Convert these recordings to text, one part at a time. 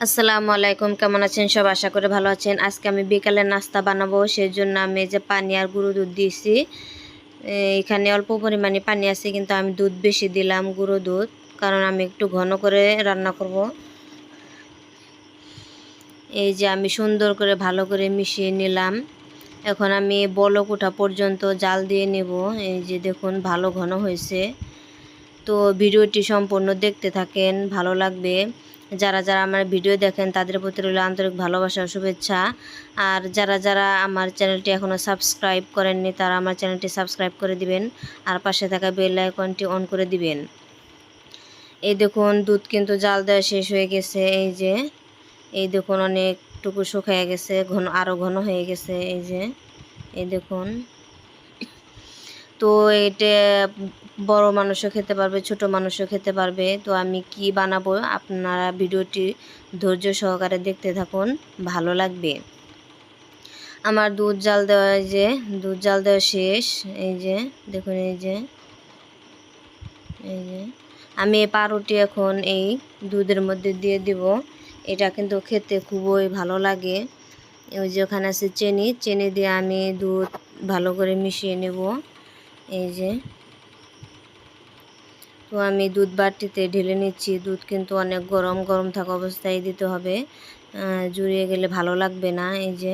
আসসালামু আলাইকুম, কেমন আছেন সব? আশা করে ভালো আছেন। আজকে আমি বিকালের নাস্তা বানাবো, সেই জন্য আমি এই যে পানি আর গুঁড়ো দুধ দিয়েছি। এখানে অল্প পরিমাণে পানি আছে, কিন্তু আমি দুধ বেশি দিলাম, গুঁড়ো দুধ, কারণ আমি একটু ঘন করে রান্না করব। এই যে আমি সুন্দর করে ভালো করে মিশিয়ে নিলাম। এখন আমি বলক ওঠা পর্যন্ত জাল দিয়ে নেব। এই যে দেখুন ভালো ঘন হয়েছে। তো ভিডিওটি সম্পূর্ণ দেখতে থাকেন, ভালো লাগবে। যারা যারা আমার ভিডিও দেখেন তাদের প্রতি রইল আন্তরিক ভালোবাসা ও শুভেচ্ছা। আর যারা যারা আমার চ্যানেলটি এখনও সাবস্ক্রাইব করেননি তারা আমার চ্যানেলটি সাবস্ক্রাইব করে দিবেন, আর পাশে থাকা বেল আইকনটি অন করে দিবেন। এই দেখুন দুধ কিন্তু জাল দেওয়া শেষ হয়ে গেছে। এই দেখুন অনেকটুকু শুকিয়ে গেছে, ঘন আরও ঘন হয়ে গেছে। এই দেখুন। তো এটা বড় মানুষও খেতে পারবে, ছোট মানুষও খেতে পারবে। তো আমি কি বানাবো আপনারা ভিডিওটি ধৈর্য সহকারে দেখতে থাকুন, ভালো লাগবে। আমার দুধ জাল দেওয়া, দুধ জাল দেওয়া শেষ। এই যে দেখুন, এই যে আমি এই পাউরুটি এখন এই দুধের মধ্যে দিয়ে দিব। এটা কিন্তু খেতে খুবই ভালো লাগে। ওই যে ওখানে আছে চিনি দিয়ে আমি দুধ ভালো করে মিশিয়ে নেব। এই যে তো আমি দুধ বাটিতে ঢেলে নিচ্ছি। দুধ কিন্তু অনেক গরম গরম থাকা অবস্থায় দিতে হবে, জুড়িয়ে গেলে ভালো লাগবে না। এই যে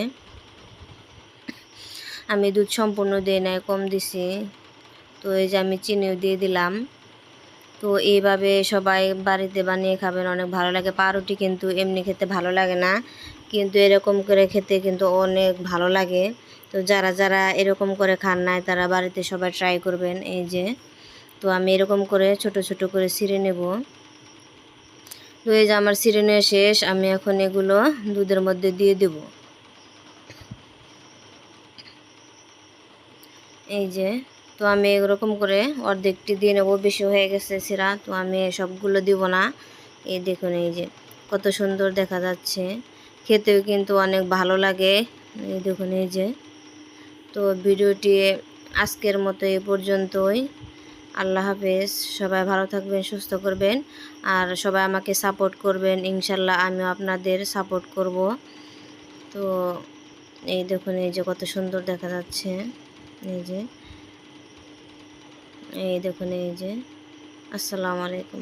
আমি দুধ সম্পূর্ণ দিয়ে নাই, কম দিছি। তো এই যে আমি চিনিও দিয়ে দিলাম। তো এইভাবে সবাই বাড়িতে বানিয়ে খাবেন, অনেক ভালো লাগে। পাউরুটি কিন্তু এমনি খেতে ভালো লাগে না, কিন্তু এরকম করে খেতে কিন্তু অনেক ভালো লাগে। তো যারা যারা এরকম করে খান নাই তারা বাড়িতে সবাই ট্রাই করবেন। এই যে তো আমি এরকম করে ছোট ছোট করে ছিঁড়ে নেব। তো এই যে আমার ছিঁড়ে নেওয়া শেষ। আমি এখন এগুলো দুধের মধ্যে দিয়ে দেব। এই যে তো আমি এরকম করে অর্ধেকটি দিয়ে নেব, বেশি হয়ে গেছে ছিঁড়া, তো আমি সবগুলো দিব না। এই দেখুন, এই যে কত সুন্দর দেখা যাচ্ছে, খেতেও কিন্তু অনেক ভালো লাগে। এই দেখুন, এই যে তো ভিডিওটি আজকের মতো এ পর্যন্তই। আল্লাহ হাফেজ। সবাই ভালো থাকবেন, সুস্থ করবেন, আর সবাই আমাকে সাপোর্ট করবেন। ইনশাল্লাহ আমিও আপনাদের সাপোর্ট করব। তো এই দেখুন, এই যে কত সুন্দর দেখা যাচ্ছে। এই যে এই দেখুন, এই যে আসসালামু আলাইকুম।